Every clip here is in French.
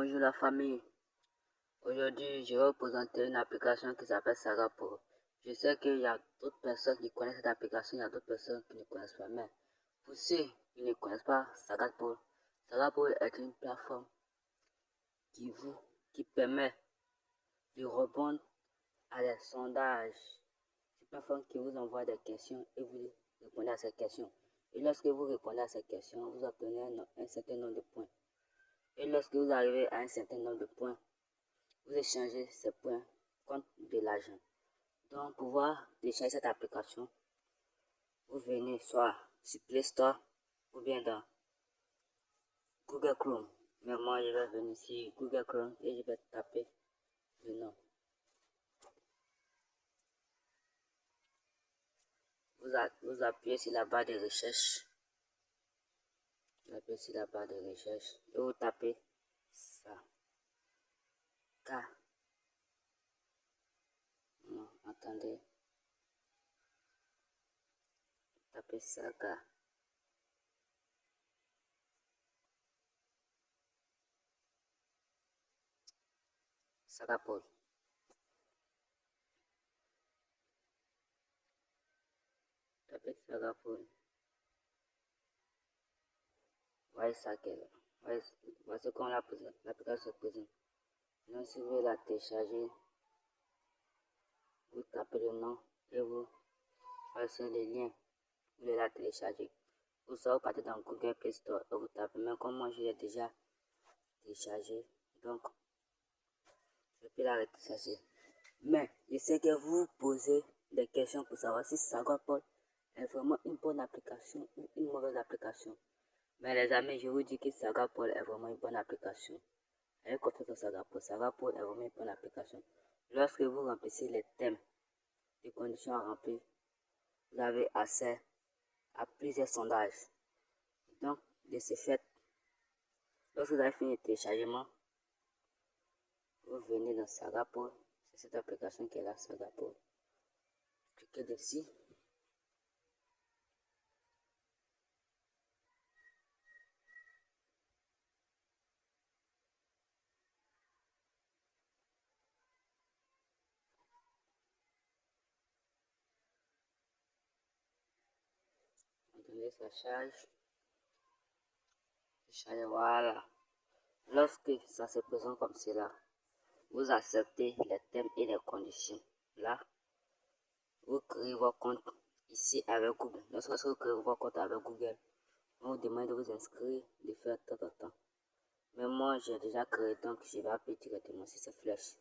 Bonjour la famille. Aujourd'hui, je vais vous présenter une application qui s'appelle Sagapol. Je sais qu'il y a d'autres personnes qui connaissent cette application, il y a d'autres personnes qui ne connaissent pas. Mais pour ceux qui ne connaissent pas Sagapol, Sagapol est une plateforme qui permet de répondre à des sondages. C'est une plateforme qui vous envoie des questions et vous répondez à ces questions. Et lorsque vous répondez à ces questions, vous obtenez un certain nombre de points. Et lorsque vous arrivez à un certain nombre de points, vous échangez ces points contre de l'argent. Donc, pour pouvoir télécharger cette application, vous venez soit sur Play Store ou bien dans Google Chrome. Mais moi, je vais venir sur Google Chrome et je vais taper le nom. Vous appuyez sur la barre de recherche. Vous appuyez sur la barre de recherche et vous tapez ça. K. Non, attendez. Tapez Saga. Sagapol. Tapez Sagapol. Voyez ça qu'elle. Voici comment l'application se présente. Donc, si vous voulez la télécharger, vous tapez le nom et vous passez le lien. Vous voulez la télécharger. Pour ça, vous partez dans Google Play Store et vous tapez. Mais comme moi, je l'ai déjà téléchargé, donc je peux la télécharger. Mais je sais que vous posez des questions pour savoir si Sagapol est vraiment une bonne application ou une mauvaise application. Mais les amis, je vous dis que Sagapol est vraiment une bonne application. Ayez confiance en Sagapol. Sagapol est vraiment une bonne application. Lorsque vous remplissez les thèmes, les conditions à remplir, vous avez accès à plusieurs sondages. Donc, de ce fait, lorsque vous avez fini le téléchargement, vous venez dans Sagapol. C'est cette application qui est là, Sagapol. Cliquez dessus. Attendez, ça charge. Voilà. Lorsque ça se présente comme cela, vous acceptez les thèmes et les conditions. Là, vous créez votre compte ici avec Google. Lorsque vous créez votre compte avec Google, on vous demande de vous inscrire, de faire tant. Mais moi, j'ai déjà créé, donc je vais appuyer directement sur cette flèche.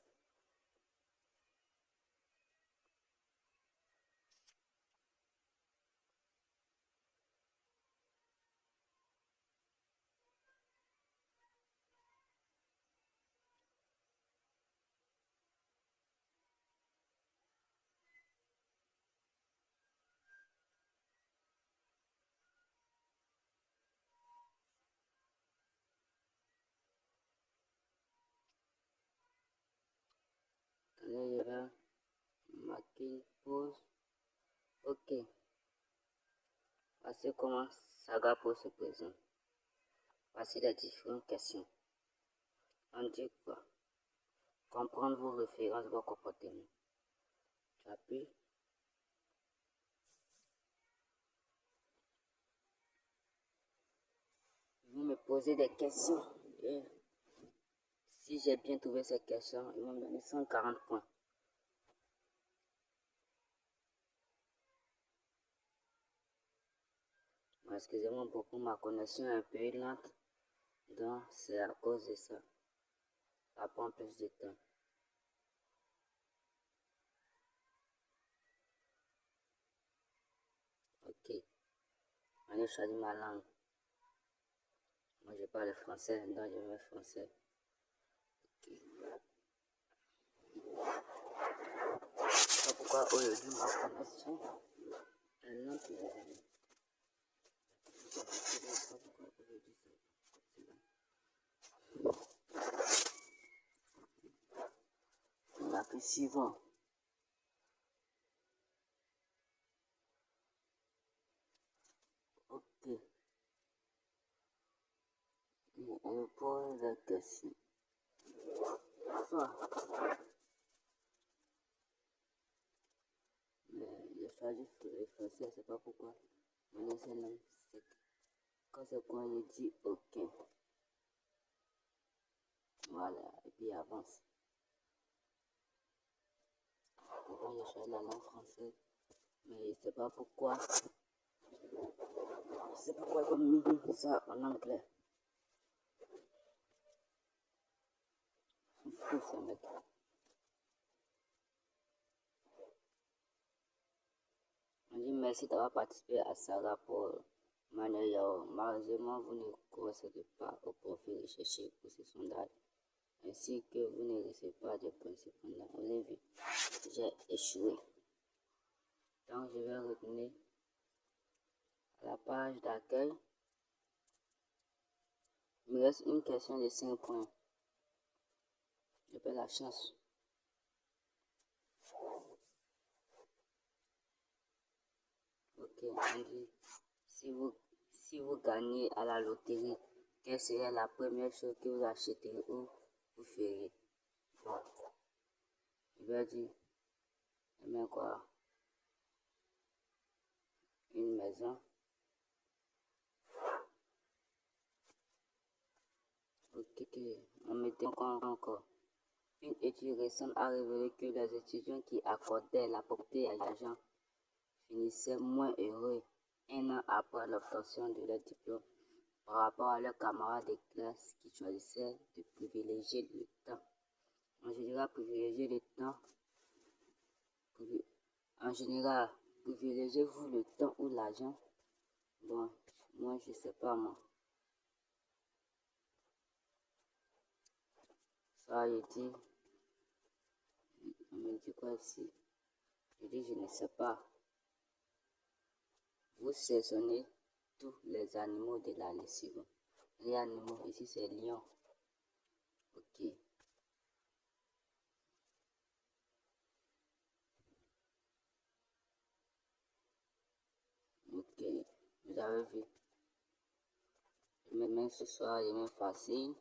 Attendez, je vais marquer une pause. Ok. Voici comment Sagapol se présente. Voici les différentes questions. On dit quoi? Comprendre vos références, vos comportements. J'appuie. Ils vont me poser des questions. Et si j'ai bien trouvé ces questions, ils vont me donner 140 points. Excusez-moi beaucoup, ma connexion est un peu lente. Donc, c'est à cause de ça. Ça prend plus de temps. Ok. On a choisi ma langue. Moi, je parle français, donc je mets français. Ok. C'est pourquoi aujourd'hui, ma connexion est lente, les amis. On a fait suivant. Ok. On me pose la question. fois. Mais j'ai choisi le français, je sais pas pourquoi. Mon ancien nom, c'est quand c'est quoi, il dit ok. Voilà, et puis il avance. Pourquoi j'ai choisi la langue française, mais je sais pas pourquoi. Je sais pas pourquoi ils ont mis ça en anglais. C'est fou ce mec. On dit merci d'avoir participé à ce rapport manuel. Malheureusement, vous ne correspondez pas au profil recherché pour ce sondage, ainsi que vous ne recevez pas de points. Cependant, vous avez vu, j'ai échoué. Donc, je vais retourner à la page d'accueil. Il me reste une question de 5 points. J'ai pas la chance. Ok, on dit, si vous gagnez à la loterie, quelle serait la première chose que vous achèterez ou vous ferez? Bon, je vais dire, mais quoi? Une maison. Ok, on mettait encore. Une étude récente a révélé que les étudiants qui accordaient la propriété à l'argent finissaient moins heureux un an après l'obtention de leur diplôme par rapport à leurs camarades de classe qui choisissaient de privilégier le temps. En général, privilégiez-vous le temps ou l'argent? Bon, moi je sais pas moi. Ça, on me dit quoi ici? Je dis je ne sais pas. Vous sélectionnez tous les animaux de la liste suivante. Les animaux, ici c'est lion. Ok. Ok. Vous avez vu. Même ce soir, il est même facile.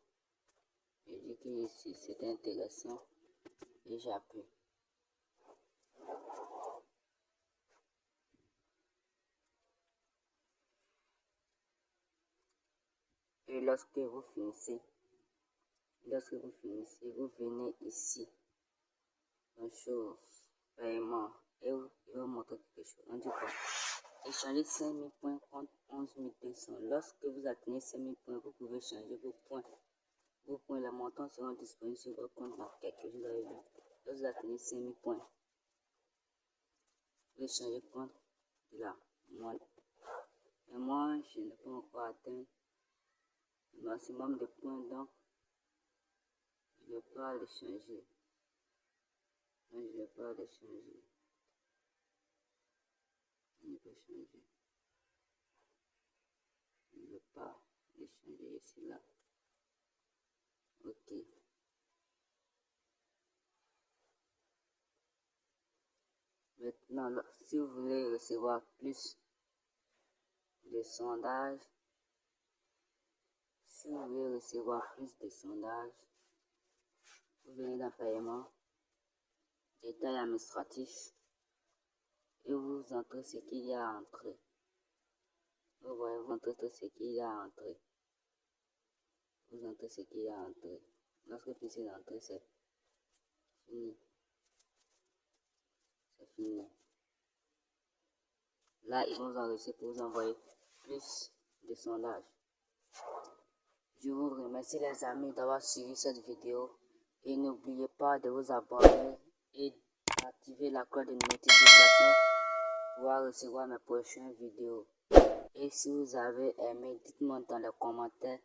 Je dis que ici c'est intéressant. Et j'appuie. Et lorsque vous finissez, vous venez ici. Une chose, paiement. Et il va montrer quelque chose. On dit quoi? Échanger 5000 points contre 11 200. Lorsque vous atteignez 5000 points, vous pouvez changer vos points. Vos points, les montants seront disponibles sur votre compte dans quelques jours. Lorsque vous atteignez 5000 points, vous pouvez changer contre de la monnaie. Mais moi, je n'ai pas encore atteint le maximum de points, donc je ne vais pas le changer. Je ne vais pas le changer. Je ne vais changer. Je ne vais pas le changer ici, là. Ok. Maintenant, si vous voulez recevoir plus de sondages, vous venez dans paiement, détail administratif, et vous entrez ce qu'il y a à entrer. Vous voyez, vous entrez tout ce qu'il y a à entrer. Vous entrez ce qu'il y a à entrer. Lorsque vous finissez d'entrer, c'est fini. C'est fini. Là, ils vont vous enregistrer pour vous envoyer plus de sondages. Je vous remercie les amis d'avoir suivi cette vidéo et n'oubliez pas de vous abonner et d'activer la cloche de notification pour pouvoir recevoir mes prochaines vidéos. Et si vous avez aimé, dites-moi dans les commentaires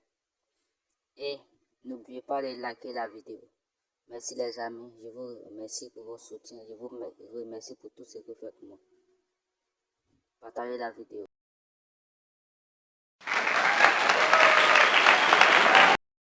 et n'oubliez pas de liker la vidéo. Merci les amis, je vous remercie pour votre soutien, je vous remercie pour tout ce que vous faites pour moi. Partagez la vidéo.